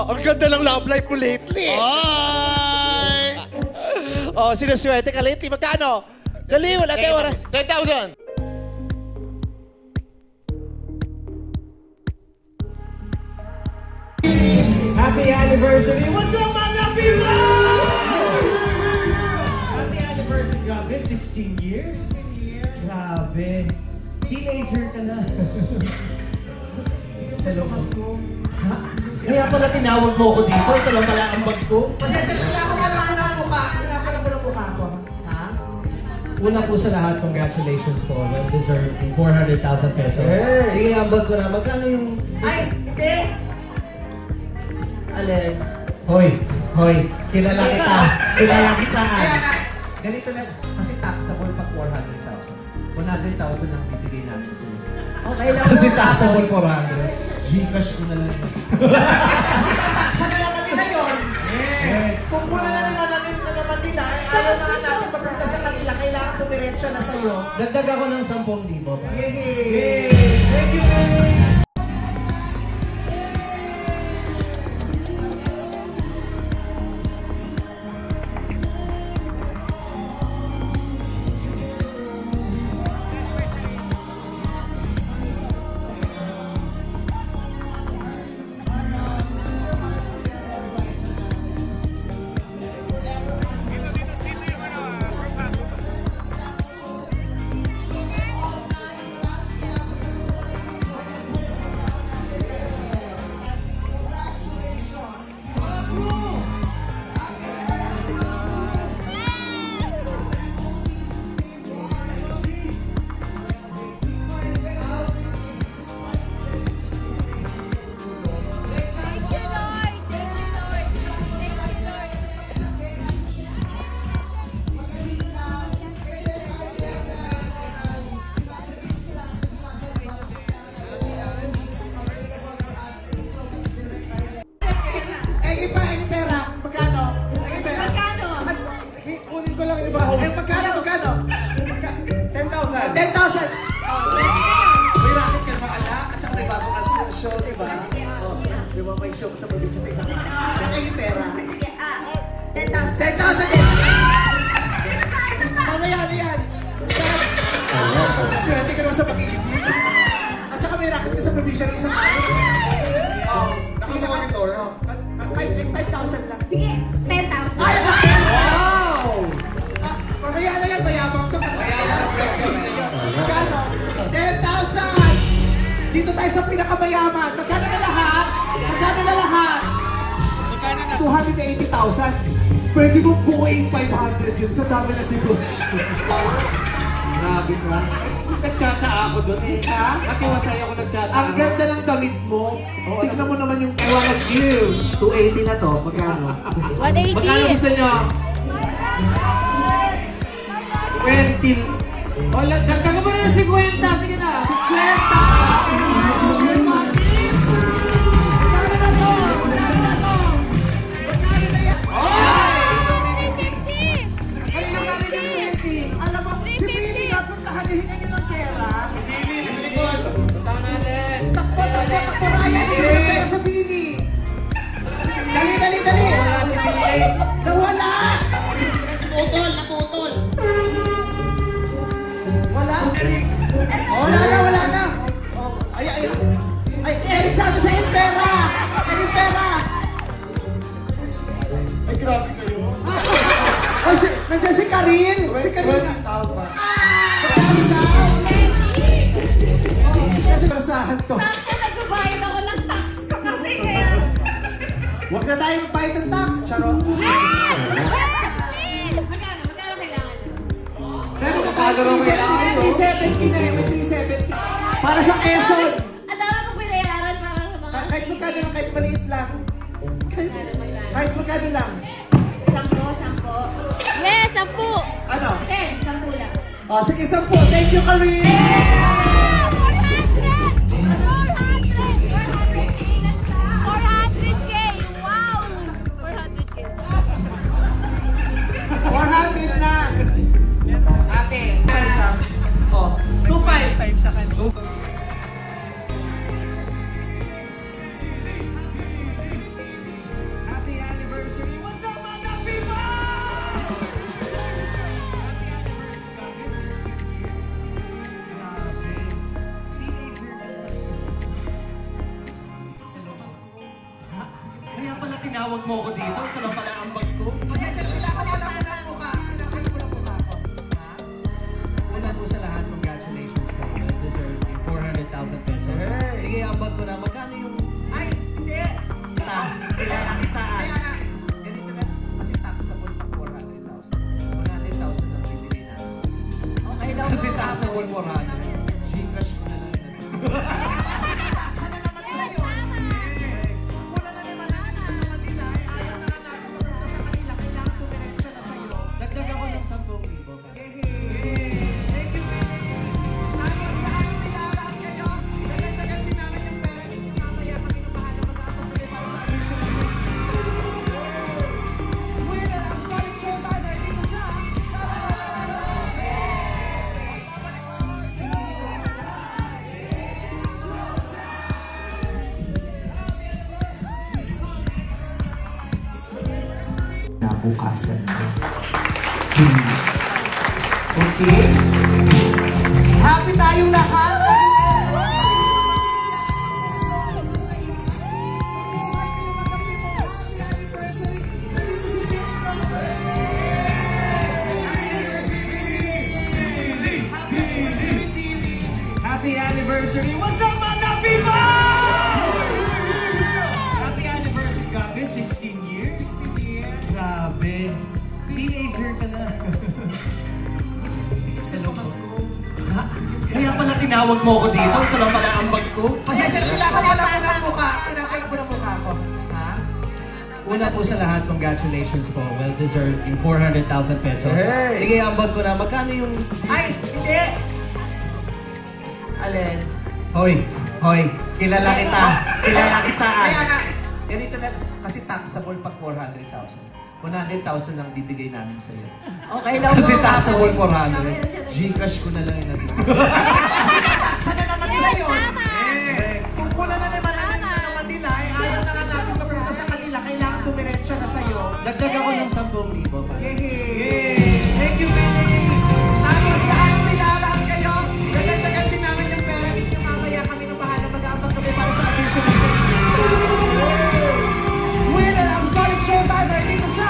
ang ganda ng love life mo lately. Ay! Oh, sinuswerte ka lately. Magkano? Dali, wala tayo oras. 10,000! Happy anniversary! What's up, mga people? Happy anniversary! Grabe, 16 years? 16 years? Grabe. Teenager ka na. Sa lokas ko. Kaya pala tinawag mo ako dito. Ito lang pala ang bag ko. Pasensya na ako pala ng mukha. Wala pala po ng mukha ko. Ha? Una po sa lahat, congratulations po. Well deserved. 400,000 pesos. Hey. Sige, ang bag ko na. Magkano yung... Ay, hindi! Alin? Hoy, hoy. Kilala kita. Kilala kita. Kaya nga, ganito na. Kasi taxable pag 400,000. 100,000 ang bibigay namin sa iyo. Okay lang. Kasi taxable 400. Gcash ko na lang. Kasi tataksa na naman nila yun. Yes. Kung muna na naman nila, ayaw na nga natin papunta sa kanila. Kailangan tumiretso na sa'yo. Dagdag ako ng 10,000 pa. Yay! Thank you, man! Sa probinsya sa isang araw. Ay, yung pera. Sige, 10,000. 10,000 din! Mamaya, ano yan? Swerte ka naman sa pag-iibig. At saka may racket ka sa probinsya ng isang araw. Nakagawa niyo tour. 5,000 lang. Sige, 10,000. Ay, wow! Mamaya na yan, mayabang to. Magkano? 10,000! Dito tayo sa pinakamayaman. Magkano na lahat? Magkano na lahat? 280,000. Pwede mong buuin 500 yun sa dami ng negosyo. Grabe ka. Nagtsatsa ako doon eh. Ha? Natiwasay ako nagtsatsa. Ang ganda ng damit mo. Tignan mo naman yung... I want you. 280 na to. Magkano? 180. Magkano gusto nyo? 20. Wala, dagdagan mo na ng 50. Sige na. 50! Nawala! Naputol! Wala? Wala na! Oh, ay, Elisado sa yung pera! Yung pera! Ay, grabe kayo. Oh, nandiyan si Karin! Si Karin! 20,000. Kasi barasahan to. Sakto nagbabayad ako ng tax ko kasi kaya... Huwag na tayo magbayad ng tax, charot! Magkano kailangan? Pero magkano 370 na may 370. Para sa Quezon! Ang dami kong pinayaran para sa mga... Kahit magkano lang, kahit maliit lang. Kahit magkano lang. 10. Yes, 10. Ano? 10 lang. O, sige, 10. Thank you, Karin! 400K! Wow! 400K! 400 na! Ate! O, 2,500. tinawag mo ako dito. Ito lang pala ang bag ko. Pasensya na lang ako na ang mukha. Kailangan ko lang mukha ko. Ha? Una po sa lahat, congratulations po. Well deserved yung 400,000 pesos. Hey! Sige, ambag ko na. Magkano yung Ay, hindi. kailangan kitaan? Kaya nga, ganito na. Kasi taxable pag 400,000. 100,000 lang bibigay natin. Okay lang. Kasi taas sa 1,400. Gcash ko na lang yun. Sana naman nila yun. Kuna na naman nila. Ay, ayaw na nga natin mapunta sa kanila. Kailangan tumiretso na sa'yo. Dagdag ako ng 10,000. Thank you, Tapos lahat sila, lahat kayo. Dagdagan din namin yung pera ninyo mamaya. Kami nung bahala mag-aapag kami para sa additional. Winner ang Solid Showtime ay dito sa nabukasan na. Please. Okay? Happy tayong lahat. Happy anniversary! What's up, mga people? Happy anniversary, grabe, 16 years? 16 years. Grabe. Teenager ka na. Sa loob ko. Ha? Kaya pala tinawag mo ako dito. Ito lang pala ang bag ko. Pasensya na lang ako na ang mukha. Kailangan ko ng mukha ko. Ha? Una po sa lahat, congratulations po. Well deserved yung 400,000 pesos. Hey! Sige, ambag ko na. Magkano yung... Ay, hindi! Alin? Hoy, kilala kita. Kilala kita. Kaya nga, ganito na, kasi taxable pag 400,000. 100,000 lang bibigay namin sa'yo. Okay lang. Kasi taxable 400. Gcash ko na lang yun. Sana naman nila yun. Kung kuna na naman nila, ay ayaw na nga natin mapunta sa kanila. Kailangan tumiretso na sa'yo. Dagdag ako ng 10,000 pa. Thank you, baby! Tapos lahat sila, lahat kayo. Dagdagan din namin yung pera ninyo mamaya. Kami nung bahala mag-aapag kami para sa additional. Winner ang Solid Showtime ay dito sa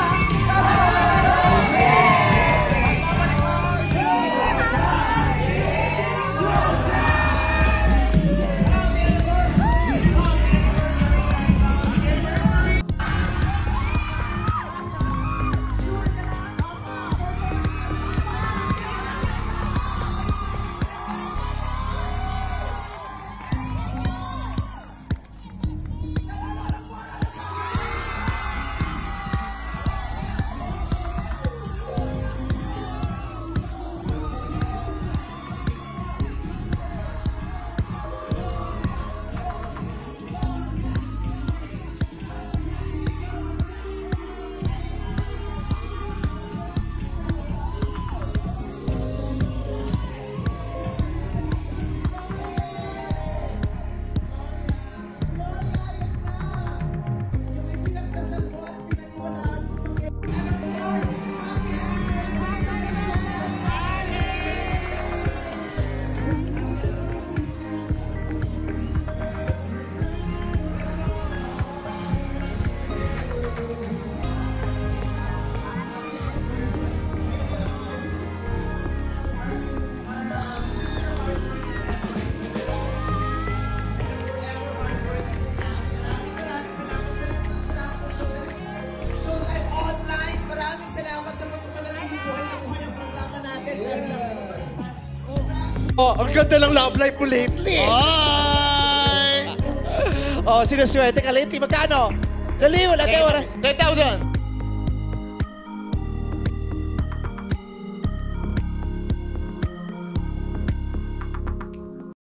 Oh, ang ganda ng love life mo lately. Bye! Oh, sinuswerte ka lately. Magkano? Dali, wala tayo oras. 10,000!